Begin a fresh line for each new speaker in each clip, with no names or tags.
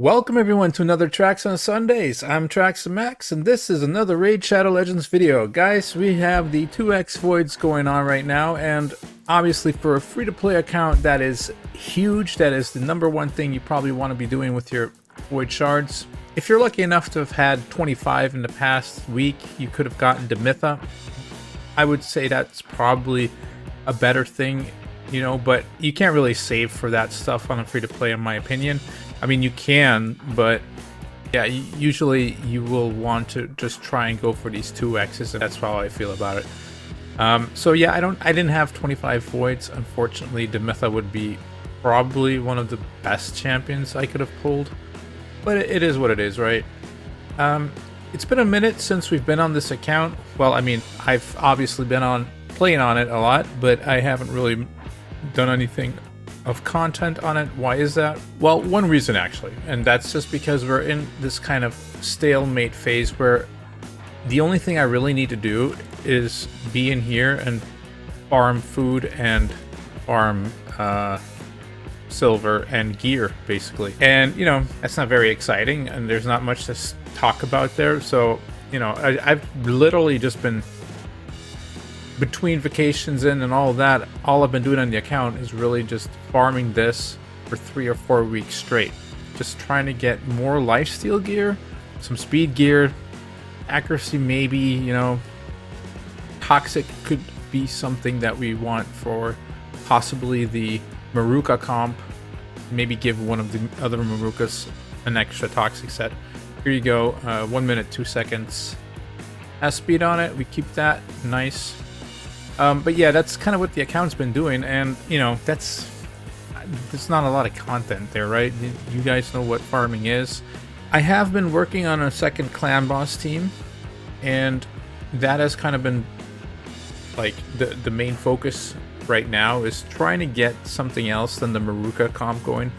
Welcome everyone to another Trax on Sundays. I'm Trax Max, and this is another Raid Shadow Legends video. Guys, we have the 2x voids going on right now, and obviously for a free-to-play account, that is huge. That is the number one thing you probably want to be doing with your void shards. If you're lucky enough to have had 25 in the past week, you could have gotten Demitha. I would say that's probably a better thing, you know, but you can't really save for that stuff on a free-to-play in my opinion. I mean, you can, but yeah, usually you will want to just try and go for these 2x's, and that's how I feel about it. So yeah, I didn't have 25 voids. Unfortunately, Demitha would be probably one of the best champions I could have pulled, but it is what it is, right? It's been a minute since we've been on this account. Well, I mean, I've obviously been playing on it a lot, but I haven't really done anything of content on it. Why is that? Well, one reason actually, and that's just because we're in this kind of stalemate phase where the only thing I really need to do is be in here and farm food and farm silver and gear, basically. And you know, that's not very exciting, and there's not much to talk about there. So you know, I've literally just been, between vacations and all of that, all I've been doing on the account is really just farming this for 3 or 4 weeks straight. Just trying to get more lifesteal gear, some speed gear, accuracy maybe, you know. Toxic could be something that we want for possibly the Maruka comp. Maybe give one of the other Marukas an extra toxic set. Here you go, 1 minute, 2 seconds. Has speed on it, we keep that, nice. But yeah, that's kind of what the account's been doing, and you know, there's not a lot of content there, right? You guys know what farming is. I have been working on a second clan boss team, and that has kind of been like the main focus right now, is trying to get something else than the Maruka comp going.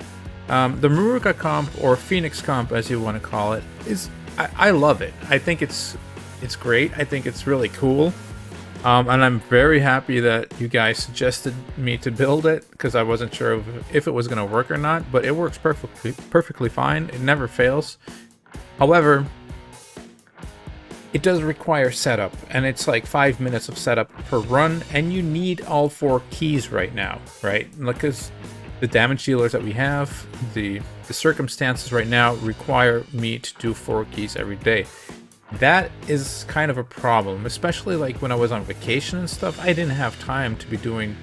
The Maruka comp, or Phoenix comp as you want to call it, is I love it. I think it's great. I think it's really cool. And I'm very happy that you guys suggested me to build it, because I wasn't sure if it was going to work or not, but it works perfectly fine. It never fails. However, it does require setup, and it's like 5 minutes of setup per run, and you need all 4 keys right now, right? Because the damage dealers that we have, the circumstances right now require me to do 4 keys every day. That is kind of a problem, especially like when I was on vacation and stuff. I didn't have time to be doing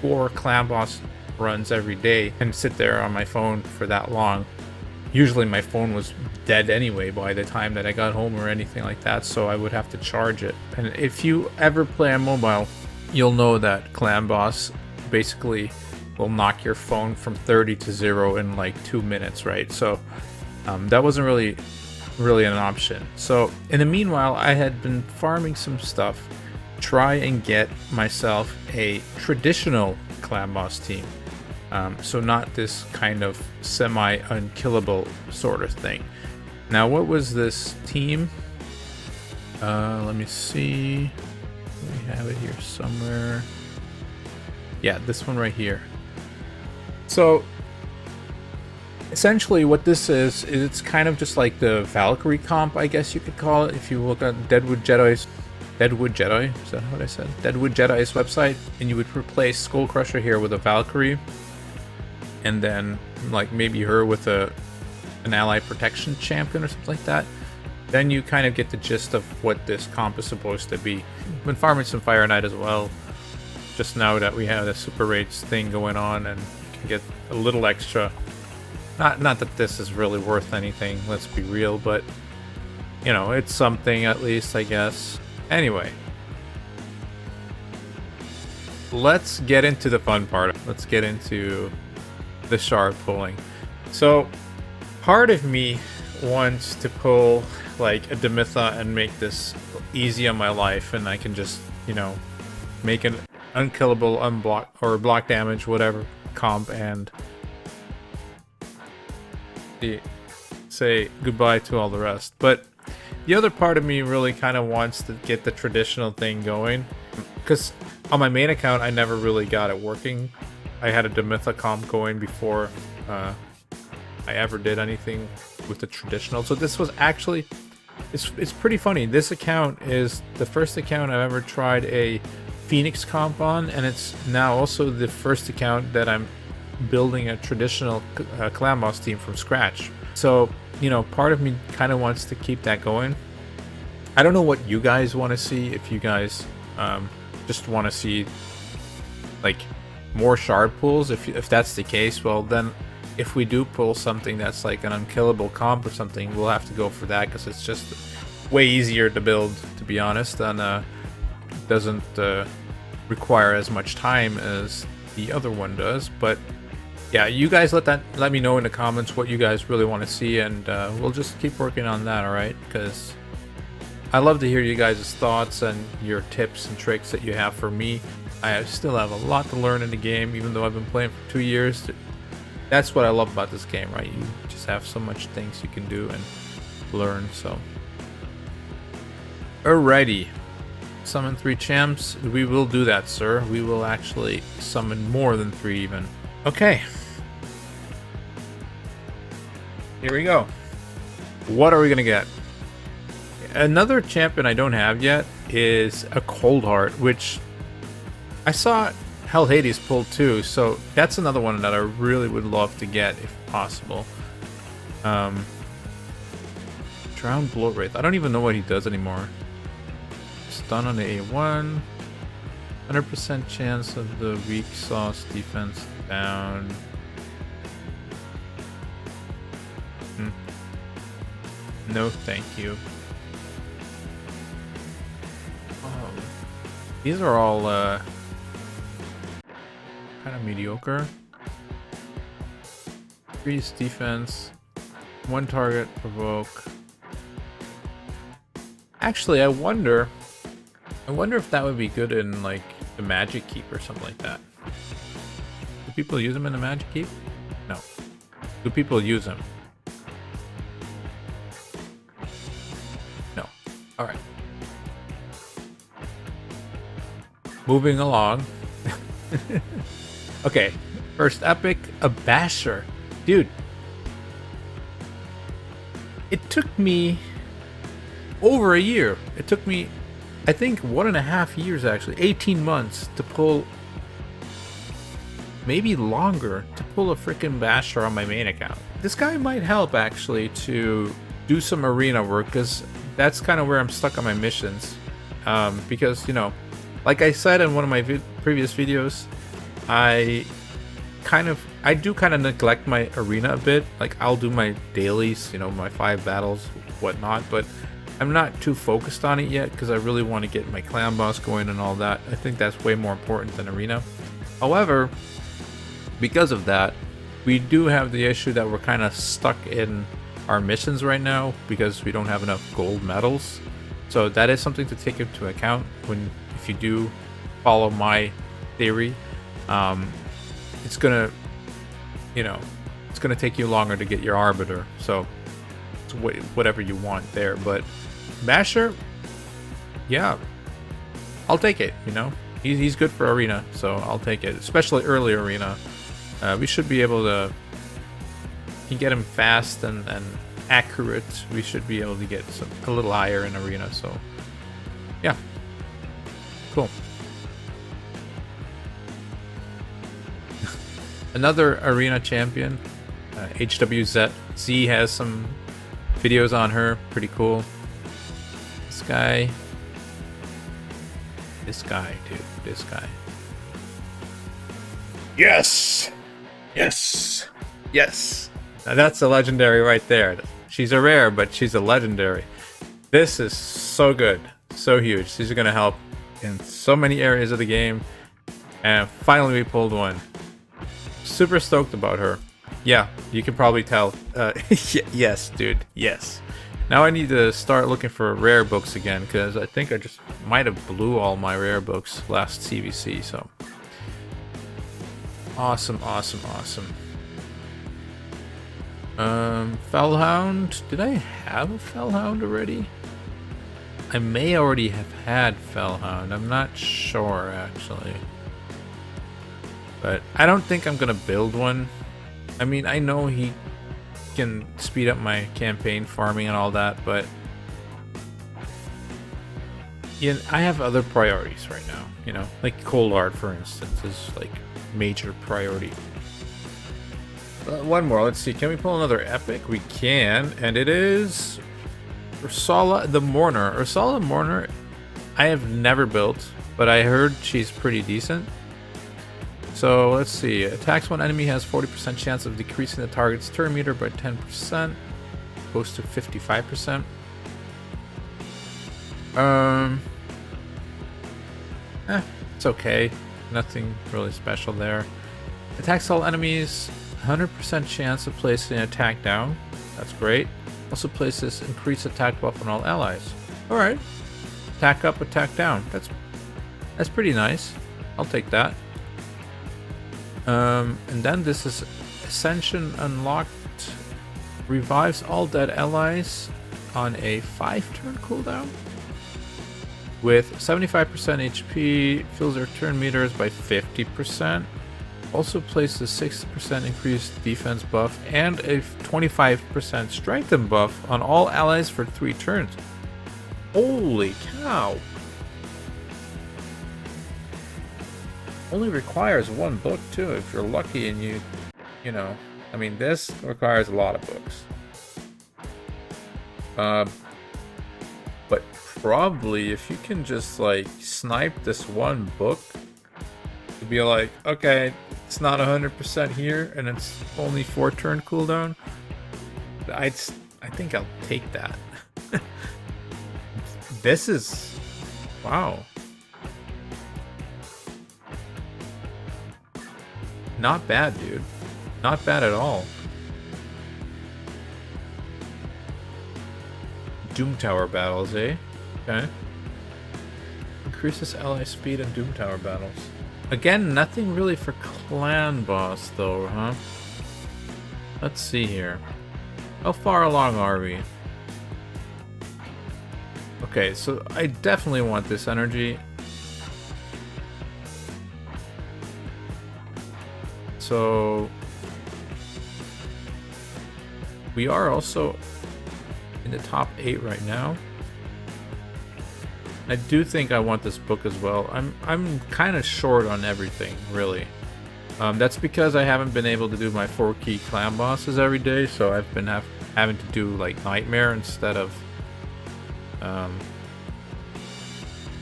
4 clan boss runs every day and sit there on my phone for that long. Usually my phone was dead anyway by the time that I got home or anything like that, so I would have to charge it. And if you ever play on mobile, you'll know that clan boss basically will knock your phone from 30 to 0 in like 2 minutes, right? So that wasn't really an option. So in the meanwhile, I had been farming some stuff, try and get myself a traditional clan boss team. So not this kind of semi-unkillable sort of thing. Now, what was this team? Let me see. We have it here somewhere. Yeah, this one right here. So essentially what this is it's kind of just like the Valkyrie comp, I guess you could call it. If you look at Deadwood Jedi, is that what I said? Deadwood Jedi's website, and you would replace Skull Crusher here with a Valkyrie, and then like maybe her with an ally protection champion or something like that. Then you kind of get the gist of what this comp is supposed to be. Been farming some Fire Knight as well, just now that we have the Super Raids thing going on, and you can get a little extra. Not that this is really worth anything, let's be real, but you know, it's something at least, I guess. Anyway, let's get into the fun part. Let's get into the shard pulling. So part of me wants to pull like a Demitha and make this easy on my life, and I can just, you know, make an unkillable, unblock or block damage, whatever comp, and say goodbye to all the rest. But the other part of me really kind of wants to get the traditional thing going, because on my main account I never really got it working. I had a Demitha comp going before I ever did anything with the traditional. So this was actually, it's pretty funny. This account is the first account I've ever tried a Phoenix comp on, and it's now also the first account that I'm building a traditional clan boss team from scratch. So, you know, part of me kind of wants to keep that going. I don't know what you guys want to see. If you guys just want to see like more shard pulls, if that's the case, well then if we do pull something that's like an unkillable comp or something, we'll have to go for that, because it's just way easier to build, to be honest, and doesn't require as much time as the other one does. But yeah, you guys let me know in the comments what you guys really want to see, and we'll just keep working on that, alright? Because I love to hear you guys' thoughts and your tips and tricks that you have for me. I still have a lot to learn in the game, even though I've been playing for 2 years. That's what I love about this game, right? You just have so much things you can do and learn, so. Alrighty. Summon 3 champs. We will do that, sir. We will actually summon more than 3 even. Okay. Here we go. What are we gonna get? Another champion I don't have yet is a Cold Heart, which I saw Hell Hades pull too, so that's another one that I really would love to get if possible. Drown Bloat Wraith. I don't even know what he does anymore. Stun on the A1. 100% chance of the weak sauce defense down. No, thank you. These are all kind of mediocre. Increase defense, 1 target, provoke. Actually, I wonder if that would be good in like the Magic Keep or something like that. Do people use them in the Magic Keep? No. Do people use them? No. All right. Moving along. Okay, first epic, a Basher. Dude, it took me over a year. It took me, I think, 1.5 years actually, 18 months to pull, maybe longer, to pull a freaking Basher on my main account. This guy might help actually to do some arena work, because that's kind of where I'm stuck on my missions. Because, you know, like I said in one of my previous videos, I do kind of neglect my arena a bit. Like, I'll do my dailies, you know, my 5 battles, whatnot, but I'm not too focused on it yet, because I really want to get my clan boss going and all that. I think that's way more important than arena. However, because of that, we do have the issue that we're kind of stuck in our missions right now, because we don't have enough gold medals. So that is something to take into account if you do follow my theory. It's gonna, you know, it's gonna take you longer to get your Arbiter, so it's whatever you want there. But Basher, yeah, I'll take it. You know, he's good for arena, so I'll take it, especially early arena. We should be able to, if you get him fast and accurate, we should be able to get a little higher in arena. So yeah, cool. Another arena champion, HWZ. Z has some videos on her, pretty cool. This guy, dude, this guy. Yes, yes, yes. Now that's a legendary right there. She's a rare, but she's a legendary. This is so good, so huge. She's gonna help in so many areas of the game, and finally we pulled one. Super stoked about her. Yeah, you can probably tell. Yes, dude, yes. Now I need to start looking for rare books again, because I think I just might have blew all my rare books last CVC, so. Awesome, awesome, awesome. Fellhound. Did I have a Fellhound already? I may already have had Fellhound. I'm not sure, actually. But I don't think I'm gonna build one. I mean, I know he can speed up my campaign farming and all that, but yeah, I have other priorities right now, you know, like coal art, for instance, is like major priority. One more, let's see, can we pull another epic? We can, and it is Ursula the Mourner. Ursula the Mourner, I have never built, but I heard she's pretty decent. So let's see, attacks one enemy has 40% chance of decreasing the target's turn meter by 10%, goes to 55%. It's okay, nothing really special there. Attacks all enemies, 100% chance of placing an attack down, that's great. Also places increased attack buff on all allies. Alright, attack up, attack down, that's pretty nice, I'll take that. And then this is Ascension Unlocked, revives all dead allies on a 5-turn cooldown with 75% HP, fills their turn meters by 50%, also places 60% increased defense buff and a 25% strengthen buff on all allies for 3 turns. Holy cow! Only requires 1 book too, if you're lucky, and you know, I mean, this requires a lot of books. But probably if you can just like snipe this 1 book, to be like, okay, it's not 100% here, and it's only 4-turn cooldown. I think I'll take that. This is, wow. Not bad, dude. Not bad at all. Doom Tower battles, eh? Okay. Increases ally speed in Doom Tower battles. Again, nothing really for clan boss though, huh? Let's see here. How far along are we? Okay, so I definitely want this energy. So we are also in the top 8 right now. I do think I want this book as well. I'm kind of short on everything, really. That's because I haven't been able to do my 4-key clan bosses every day, so I've been having to do like Nightmare instead of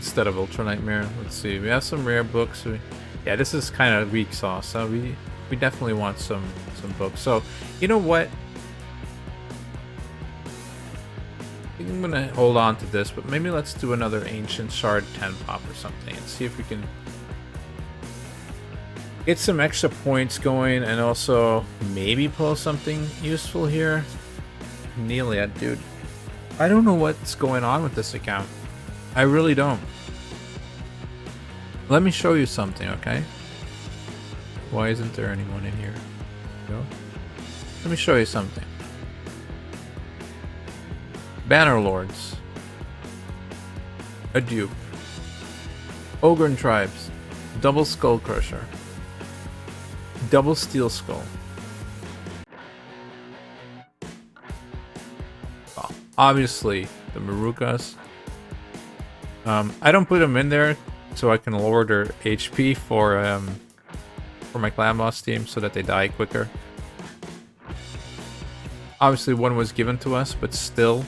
Ultra Nightmare. Let's see, we have some rare books. Yeah, this is kind of weak sauce, so we definitely want some books. So, you know what? I think I'm gonna hold on to this, but maybe let's do another Ancient Shard 10 pop or something and see if we can get some extra points going and also maybe pull something useful here. Nelia, dude. I don't know what's going on with this account. I really don't. Let me show you something, okay? Why isn't there anyone in here? No? Let me show you something. Banner Lords. A dupe. Ogre Tribes. Double Skull Crusher. Double Steel Skull. Well, obviously, the Marukas. I don't put them in there so I can lower their HP for my clan boss team so that they die quicker. Obviously, one was given to us, but still.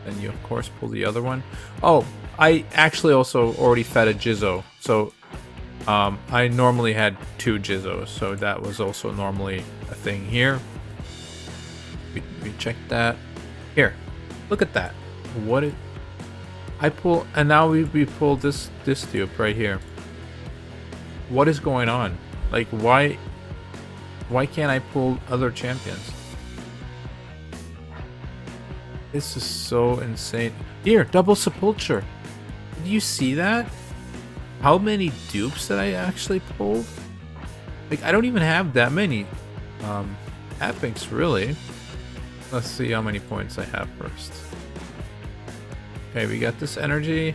Then you, of course, pull the other one. Oh, I actually also already fed a Jizzo. So, I normally had 2 Jizzos. So that was also normally a thing here. We checked that. Here, look at that. What it... I pull... And now we pulled this dupe right here. What is going on? Like, why can't I pull other champions? This is so insane. Here, Double Sepulture. Did you see that? How many dupes that I actually pulled? Like, I don't even have that many epics, really. Let's see how many points I have first. Okay, we got this energy.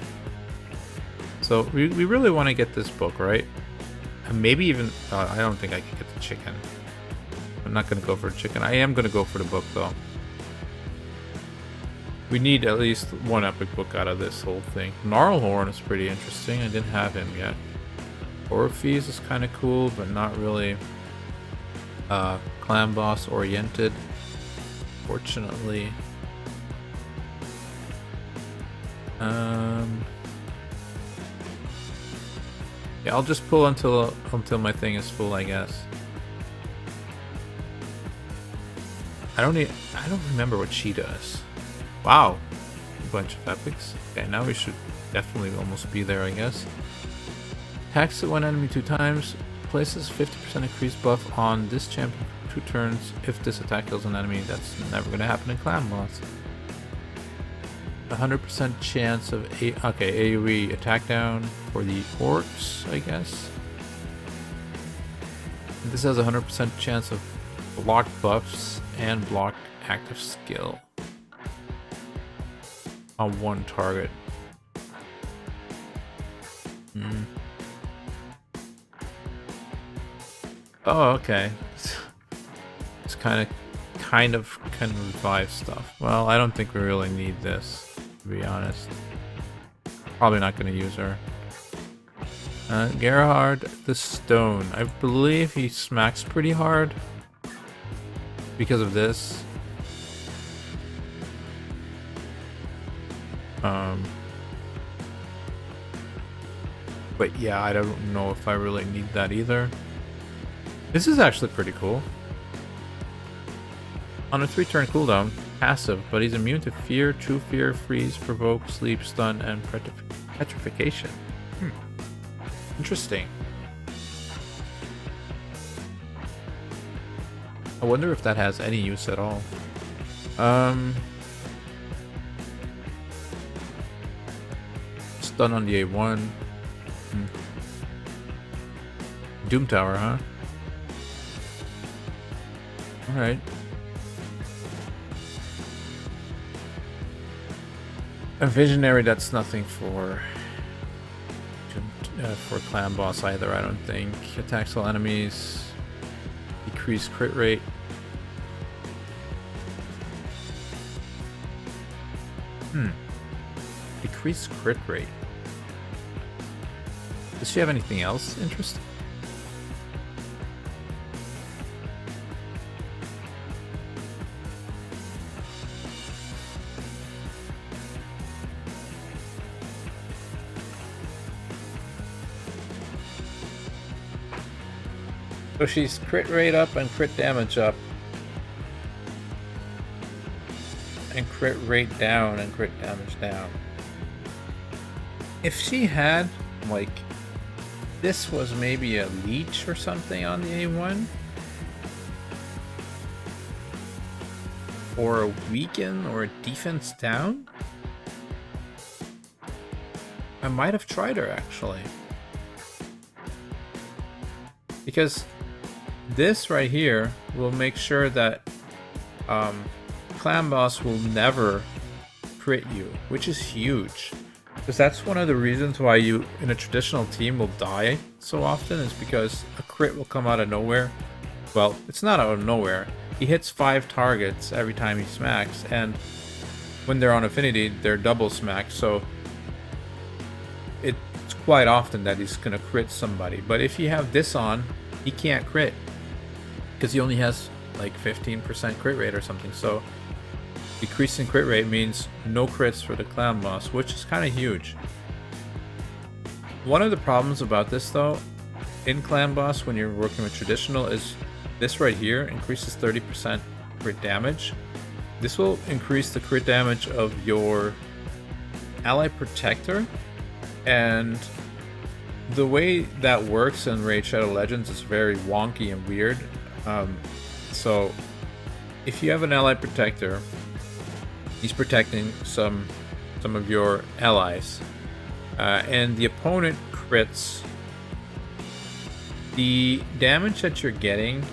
So, we really want to get this book, right? And maybe even... I don't think I can get the chicken. I'm not gonna go for chicken. I am gonna go for the book though. We need at least one epic book out of this whole thing. Gnarlhorn is pretty interesting. I didn't have him yet. Orpheus is kind of cool, but not really clan boss oriented, fortunately. Yeah, I'll just pull until my thing is full, I guess. I don't remember what she does. Wow, a bunch of epics. Okay, now we should definitely almost be there, I guess. Attacks at one enemy 2 times. Places 50% increased buff on this champion for 2 turns. If this attack kills an enemy, that's never gonna happen in clan boss. 100% chance of AoE attack down for the orcs, I guess. This has a 100% chance of block buffs and block active skill on 1 target. Oh, okay. It's kind of revive stuff. Well, I don't think we really need this, to be honest. Probably not going to use her. Gerhard the Stone. I believe he smacks pretty hard because of this. But yeah, I don't know if I really need that either. This is actually pretty cool. On a 3-turn cooldown, passive, but he's immune to fear, true fear, freeze, provoke, sleep, stun, and petrification. Interesting. I wonder if that has any use at all. Stun on the A1. Doom Tower, huh? Alright. A visionary, that's nothing for clan boss either, I don't think. Attacks all enemies. Decrease crit rate. Decrease crit rate. Does she have anything else interesting? So she's crit rate up and crit damage up. And crit rate down and crit damage down. If she had, like, this was maybe a leech or something on the A1? Or a weaken or a defense down? I might have tried her, actually. Because this right here will make sure that clan boss will never crit you, which is huge. Because that's one of the reasons why you, in a traditional team, will die so often, is because a crit will come out of nowhere. Well, it's not out of nowhere. He hits 5 targets every time he smacks, and when they're on affinity, they're double smack, so it's quite often that he's gonna crit somebody. But if you have this on, he can't crit, because he only has like 15% crit rate or something. So decreasing crit rate means no crits for the clan boss, which is kind of huge. One of the problems about this though, in clan boss when you're working with traditional, is this right here increases 30% crit damage. This will increase the crit damage of your ally protector, and the way that works in Raid Shadow Legends is very wonky and weird. So if you have an ally protector, he's protecting some of your allies, and the opponent crits, the damage that you're getting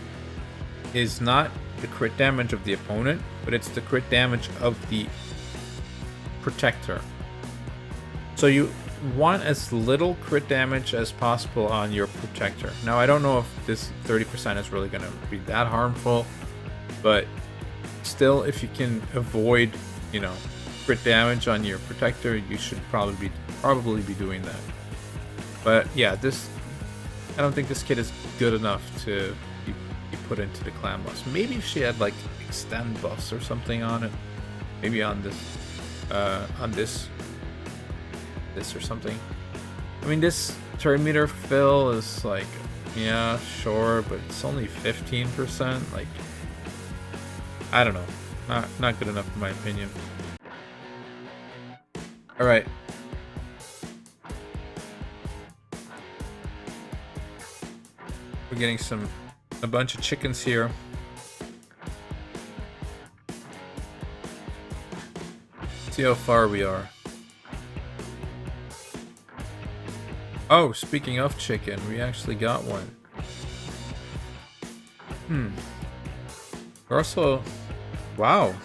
is not the crit damage of the opponent, but it's the crit damage of the protector. So you want as little crit damage as possible on your protector. Now I don't know if this 30% is really going to be that harmful, but still, if you can avoid, you know, crit damage on your protector, you should probably be doing that. But yeah, I don't think this kit is good enough to be put into the clan boss. Maybe if she had like extend buffs or something on it, maybe on this or something. I mean, this turn meter fill is like, yeah, sure, but it's only 15%. Like, I don't know, not good enough in my opinion. All right. We're getting a bunch of chickens here. See how far we are. Oh, speaking of chicken, we actually got one. We're also, wow,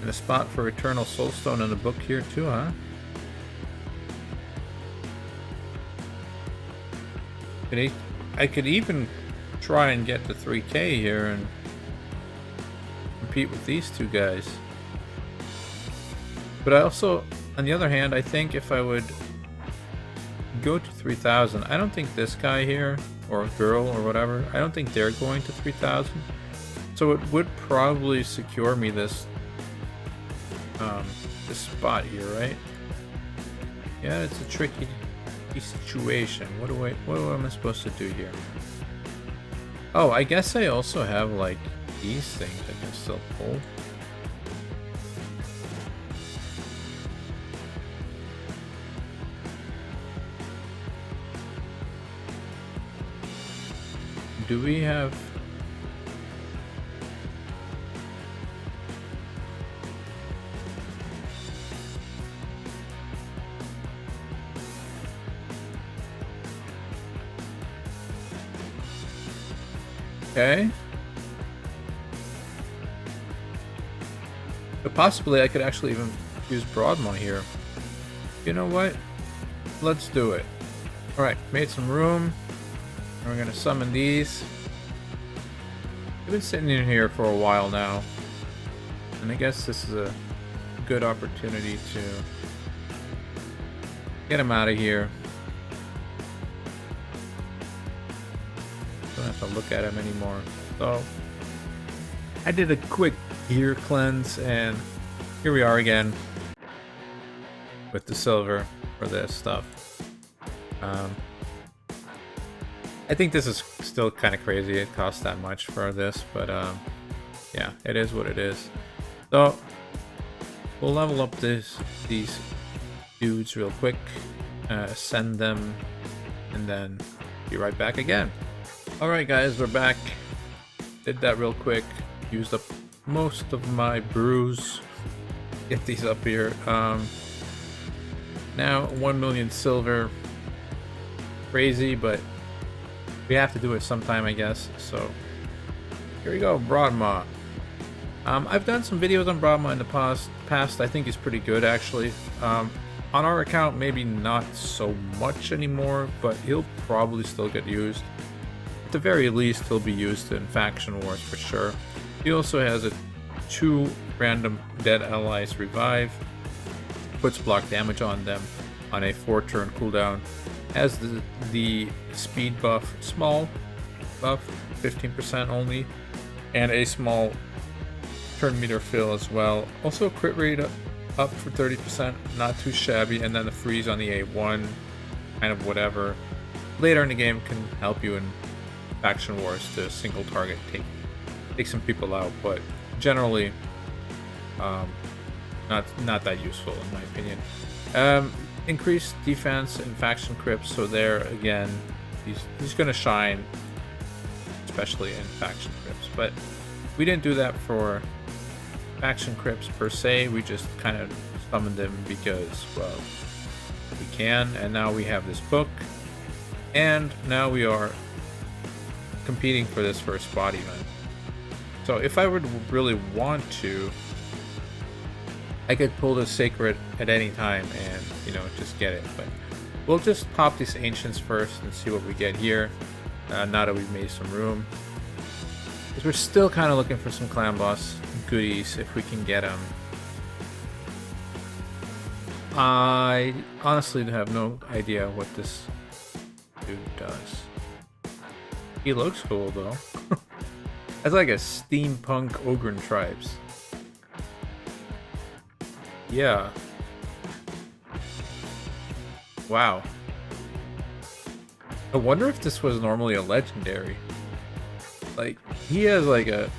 in a spot for Eternal Soulstone in the book here too, huh? I could even try and get to 3K here and compete with these two guys. But I also, on the other hand, I think if I would go to 3,000, I don't think this guy here, or girl, or whatever, I don't think they're going to 3,000. So it would probably secure me this this spot here, right? Yeah, it's a tricky situation. What am I supposed to do here? Oh, I guess I also have like these things I can still pull. Do we have... Okay. But possibly I could actually even use Broadmaw here. You know what? Let's do it. Alright, made some room. We're gonna summon these. I've been sitting in here for a while now, and I guess this is a good opportunity to get them out of here. Don't have to look at them anymore. So I did a quick gear cleanse, and here we are again with the silver for this stuff. I think this is still kind of crazy. It costs that much for this, but yeah, it is what it is. So we'll level up these dudes real quick, send them, and then be right back again. All right, guys, we're back. Did that real quick. Used up most of my brews. Get these up here. Now 1 million silver. Crazy, but we have to do it sometime, I guess. So here we go, Broadmaw. I've done some videos on Broadmaw in the past. I think he's pretty good, actually. On our account, maybe not so much anymore, but he'll probably still get used. At the very least, he'll be used in faction wars for sure. He also has a 2 random dead allies revive, puts block damage on them on a 4-turn cooldown. Has the speed buff, small buff, 15% only, and a small turn meter fill as well. Also crit rate up for 30%, not too shabby, and then the freeze on the A1, kind of whatever. Later in the game can help you in faction wars to single target, take some people out, but generally not that useful in my opinion. Increased defense and faction crypts, so there again he's gonna shine, especially in faction crypts, but we didn't do that for faction crypts per se. We just kind of summoned them because, well, we can, and now we have this book, and now we are competing for this first spot event. So if I would really want to, I could pull the Sacred at any time and, you know, just get it. But we'll just pop these Ancients first and see what we get here. Now that we've made some room. Because we're still kind of looking for some Clan Boss goodies if we can get them. I honestly have no idea what this dude does. He looks cool though. That's like a steampunk Ogren tribes. Yeah. Wow. I wonder if this was normally a legendary. Like, he has like a...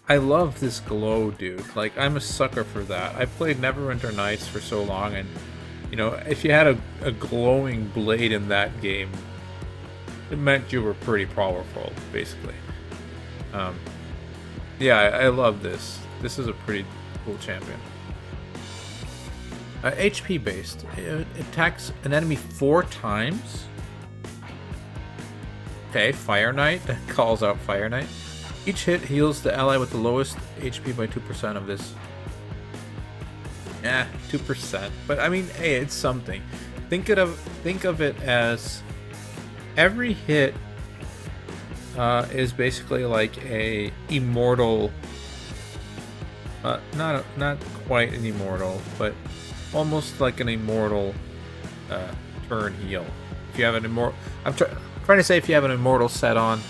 I love this glow, dude. Like, I'm a sucker for that. I played Neverwinter Nights for so long, and, you know, if you had a glowing blade in that game, it meant you were pretty powerful, basically. Yeah, I love this. This is a pretty cool champion. HP based. It attacks an enemy 4 times. Okay, Fire Knight. That calls out Fire Knight. Each hit heals the ally with the lowest HP by 2% of this. Yeah, 2%. But I mean, hey, it's something. Think of it as every hit is basically like a immortal. Not quite an immortal, but almost like an immortal turn heal. If you have an immortal, I'm trying to say if you have an immortal set on,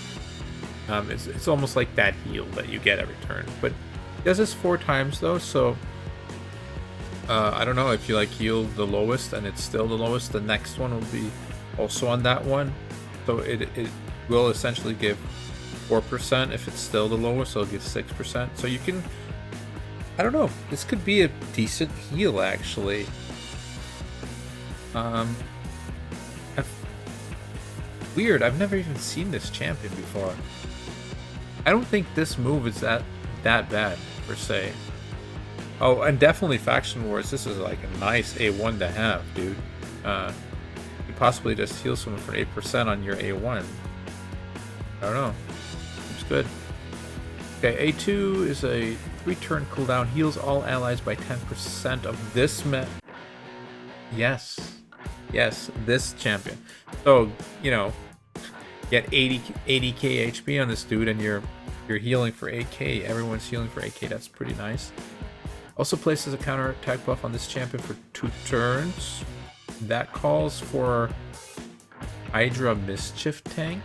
it's almost like that heal that you get every turn. But it does this 4 times though, so I don't know if you like heal the lowest and it's still the lowest. The next one will be also on that one, so it will essentially give 4% if it's still the lowest. So it'll give 6%. So you can. I don't know. This could be a decent heal, actually. Weird. I've never even seen this champion before. I don't think this move is that bad, per se. Oh, and definitely Faction Wars. This is like a nice A1 to have, dude. You possibly just heal someone for 8% on your A1. I don't know. It's good. Okay, A2 is a 3-turn cooldown, heals all allies by 10% of this Yes, this champion. So, you know, get 80k HP on this dude, and you're healing for 8k. Everyone's healing for 8k. That's pretty nice. Also places a counter attack buff on this champion for 2 turns. That calls for Hydra Mischief Tank.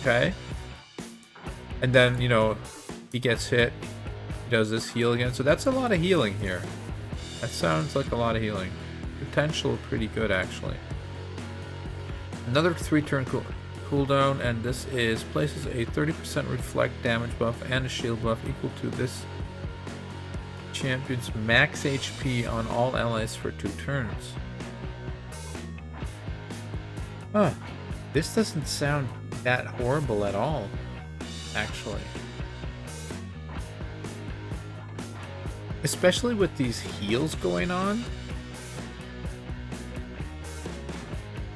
Okay. And then, you know, he gets hit, he does this heal again. So that's a lot of healing here. That sounds like a lot of healing. Potential pretty good, actually. Another 3-turn cooldown, and this is places a 30% reflect damage buff and a shield buff equal to this champion's max HP on all allies for 2 turns. Huh. This doesn't sound that horrible at all, actually. Especially with these heals going on.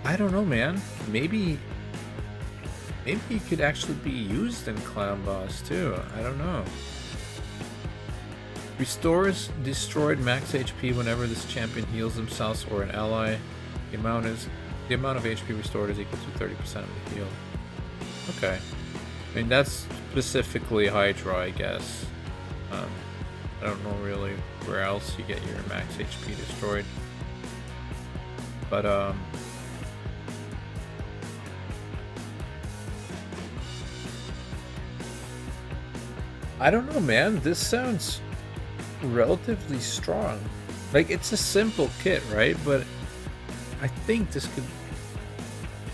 I don't know, man. Maybe he could actually be used in Clan Boss too. I don't know. Restores destroyed max HP whenever this champion heals themselves or an ally. The amount of HP restored is equal to 30% of the heal. Okay. I mean, that's specifically Hydra, I guess. I don't know really where else you get your max HP destroyed. But, I don't know, man. This sounds relatively strong. Like, it's a simple kit, right? But I think this could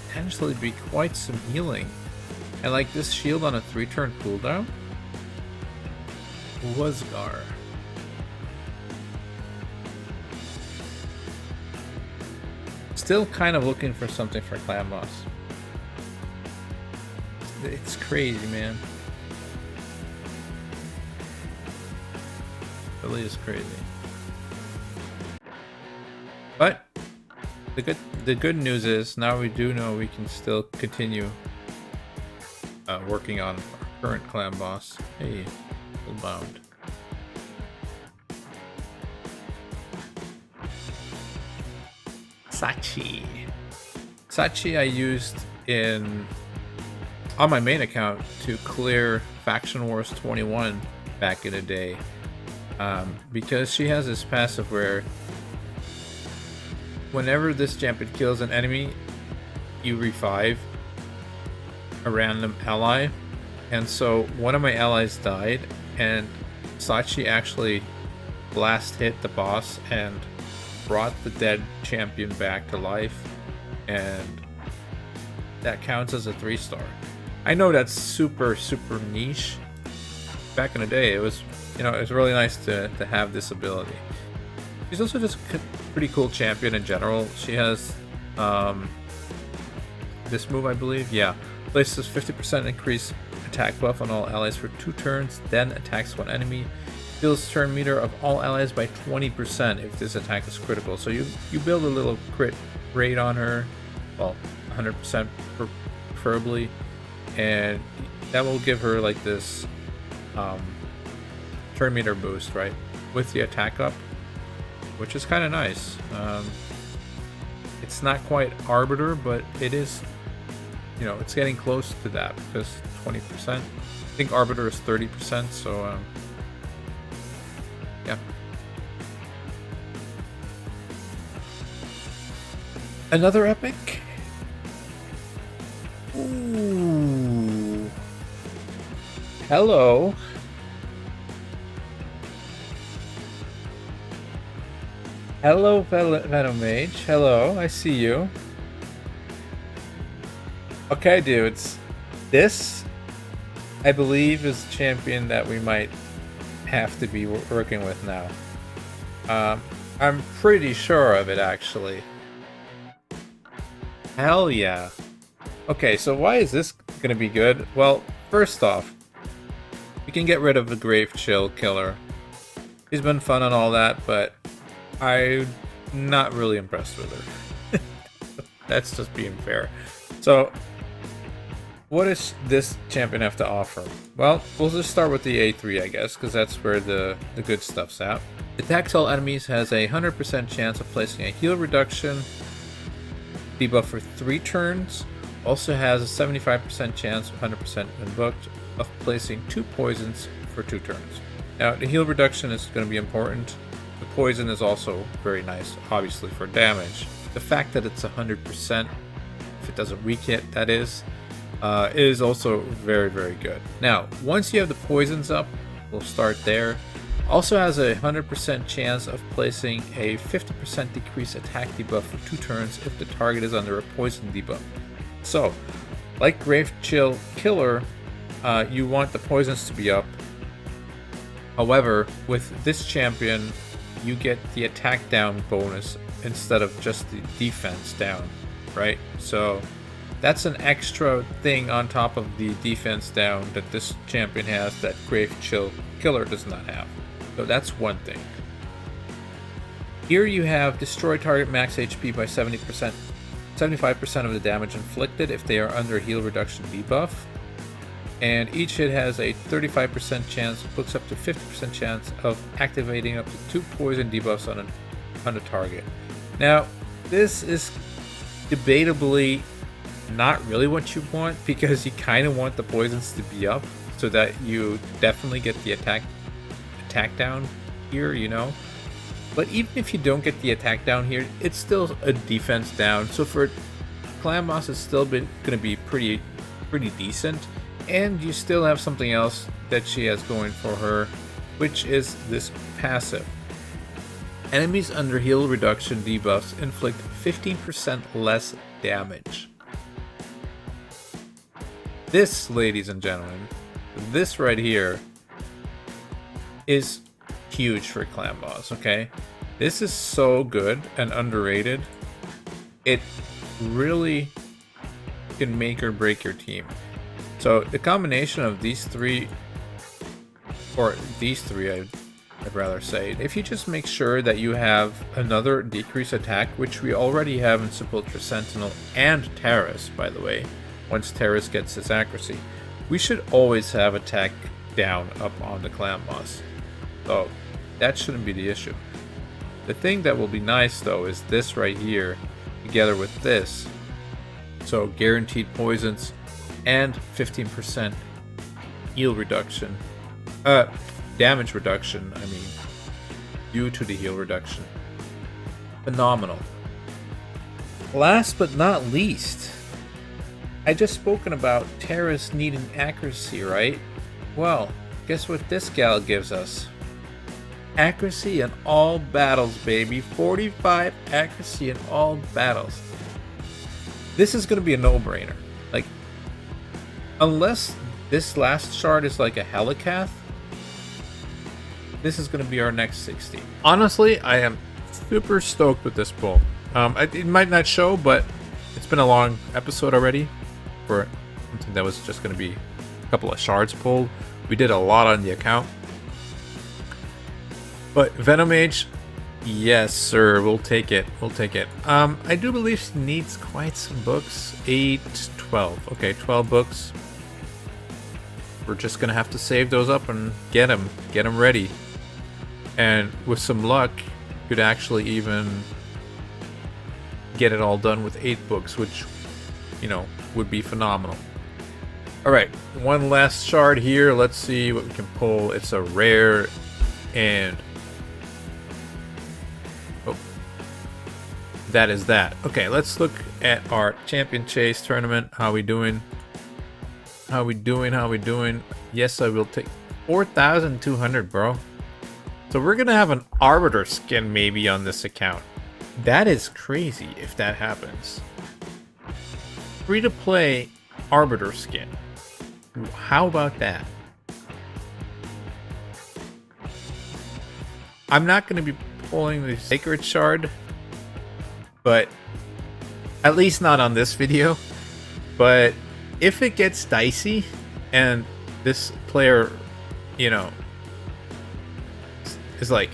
potentially be quite some healing. And like this shield on a 3-turn cooldown. Wasgar. Still kind of looking for something for Clan Boss. It's crazy, man. It really is crazy. But the good news is now we do know we can still continue working on our current Clan Boss. Hey, spellbound. Sachi. Sachi I used on my main account to clear Faction Wars 21 back in the day. Because she has this passive where whenever this champion kills an enemy, you revive a random ally. And so one of my allies died, and Sachi actually blast hit the boss and brought the dead champion back to life, and that counts as a 3-star. I know that's super niche. Back in the day, it was, you know, it's really nice to have this ability. She's also just a pretty cool champion in general. She has this move, I believe. Yeah, places 50% increase attack buff on all allies for 2 turns, then attacks one enemy. Builds turn meter of all allies by 20% if this attack is critical. So you build a little crit rate on her, well, 100% preferably, and that will give her like this turn meter boost, right, with the attack up, which is kind of nice. It's not quite Arbiter, but it is, you know, it's getting close to that because 20%. I think Arbiter is 30%, so yeah. Another epic. Ooh. Hello. Hello, Venom Mage. Hello, I see you. Okay, dudes. This, I believe, is the champion that we might have to be working with now. I'm pretty sure of it, actually. Hell yeah. Okay, so why is this gonna be good? Well, first off, we can get rid of the Grave Chill Killer. He's been fun and all that, but I'm not really impressed with her. That's just being fair. So, what does this champion have to offer? Well, we'll just start with the A3, I guess, because that's where the good stuff's at. Attacks all enemies has a 100% chance of placing a heal reduction debuff for 3 turns. Also has a 75% chance, 100% when booked, of placing 2 poisons for 2 turns. Now, the heal reduction is going to be important. The poison is also very nice, obviously, for damage. The fact that it's 100%, if it doesn't weak hit, that is also very good. Now, once you have the poisons up, we'll start there. Also has a 100% chance of placing a 50% decrease attack debuff for 2 turns if the target is under a poison debuff. So, like Grave Chill Killer, you want the poisons to be up. However, with this champion, you get the attack down bonus instead of just the defense down, right? So that's an extra thing on top of the defense down that this champion has that Grave Chill Killer does not have. So that's one thing. Here you have destroy target max HP by 75% of the damage inflicted if they are under heal reduction debuff. And each hit has a 35% chance, books up to 50% chance of activating up to 2 poison debuffs on a target. Now, this is debatably not really what you want, because you kind of want the poisons to be up so that you definitely get the attack down here, you know. But even if you don't get the attack down here, it's still a defense down. So for Clan Boss, it's still going to be pretty decent. And you still have something else that she has going for her, which is this passive. Enemies under heal reduction debuffs inflict 15% less damage. This, ladies and gentlemen, this right here is huge for Clan Boss, okay? This is so good and underrated. It really can make or break your team. So the combination of these three, I'd rather say, if you just make sure that you have another decrease attack, which we already have in Sepulchre Sentinel and Terrace, by the way, once Terrace gets his accuracy, we should always have attack down up on the clan boss. So that shouldn't be the issue. The thing that will be nice though is this right here together with this. So guaranteed poisons and 15% heal reduction. Damage reduction, I mean, due to the heal reduction. Phenomenal. Last but not least, I just spoken about Terra's needing accuracy, right? Well, guess what this gal gives us? Accuracy in all battles, baby. 45 accuracy in all battles. This is going to be a no-brainer. Like, unless this last shard is like a helicath, this is going to be our next 60. Honestly, I am super stoked with this pull. It might not show, but it's been a long episode already for something that was just going to be a couple of shards pulled. We did a lot on the account. But Venomage, yes sir, we'll take it. We'll take it. I do believe she needs quite some books. 8, 12. Okay, 12 books. We're just going to have to save those up and get them ready. And with some luck, could actually even get it all done with 8 books, which, you know, would be phenomenal. Alright, one last shard here. Let's see what we can pull. It's a rare and... oh. That is that. Okay, let's look at our Champion Chase tournament. How we doing? How we doing? How we doing? Yes, I will take 4,200, bro. So we're gonna have an Arbiter skin maybe on this account. That is crazy if that happens. Free to play Arbiter skin. How about that? I'm not gonna be pulling the Sacred Shard, but at least not on this video. But if it gets dicey and this player, you know, is like,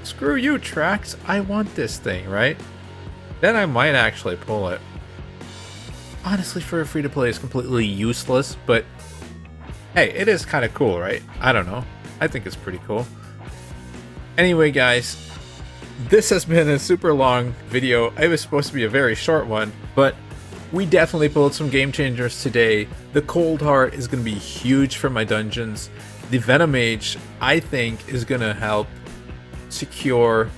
screw you, Trax, I want this thing, right? Then I might actually pull it. Honestly, for a free-to-play, it's completely useless, but hey, it is kind of cool, right? I don't know. I think it's pretty cool. Anyway, guys, this has been a super long video. It was supposed to be a very short one, but we definitely pulled some game changers today. The Cold Heart is going to be huge for my dungeons. The Venomage, I think, is going to help secure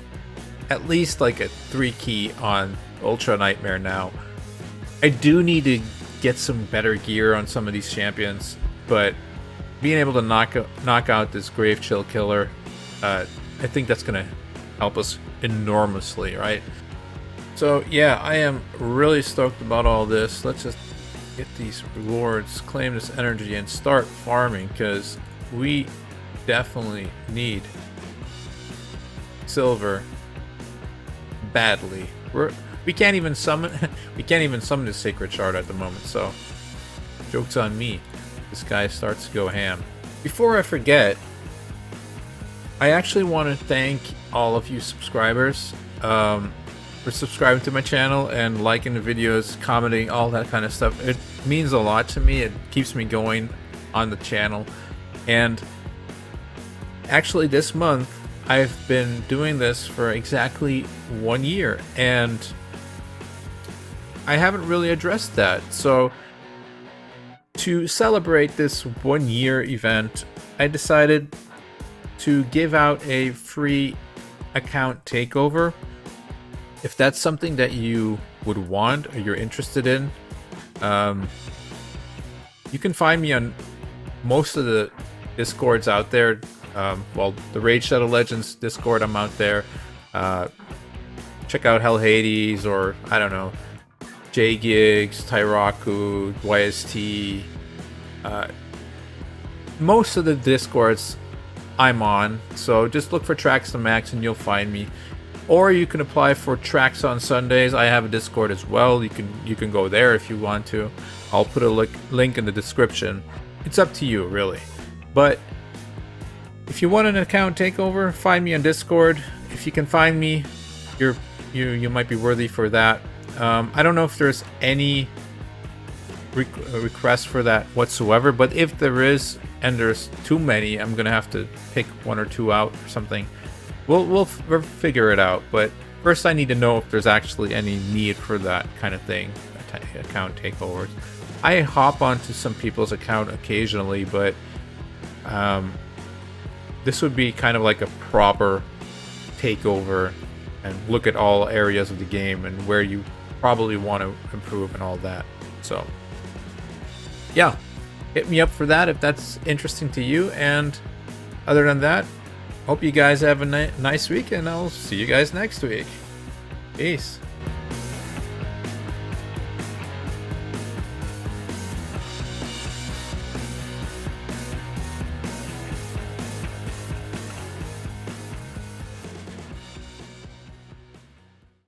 at least like a 3 key on Ultra Nightmare now. I do need to get some better gear on some of these champions, but being able to knock out this Grave Chill Killer, I think that's going to help us enormously, right? So yeah, I am really stoked about all this. Let's just get these rewards, claim this energy, and start farming, because we definitely need silver badly. We can't even summon the Sacred Shard at the moment, so joke's on me. This guy starts to go ham. Before I forget, I actually want to thank all of you subscribers for subscribing to my channel and liking the videos, commenting, all that kind of stuff. It means a lot to me. It keeps me going on the channel. And actually this month I've been doing this for exactly 1 year, and I haven't really addressed that. So to celebrate this 1 year event, I decided to give out a free account takeover. If that's something that you would want or you're interested in, you can find me on most of the Discords out there. Well, the Raid Shadow Legends Discord, I'm out there. Check out Hell Hades, or I don't know, J-Gigs, Tyraku, YST. Most of the Discords I'm on, so just look for Trax the Max and you'll find me. Or you can apply for Trax on Sundays. I have a Discord as well. You can go there if you want to. I'll put a link in the description. It's up to you, really. But if you want an account takeover, find me on Discord. If you can find me, you might be worthy for that. I don't know if there's any request for that whatsoever, but if there is, and there's too many, I'm gonna have to pick 1 or 2 out or something. We'll figure it out, but first I need to know if there's actually any need for that kind of thing, account takeovers. I hop onto some people's account occasionally, but this would be kind of like a proper takeover and look at all areas of the game and where you probably want to improve and all that. So yeah, hit me up for that if that's interesting to you. And other than that, hope you guys have a nice week, and I'll see you guys next week. Peace.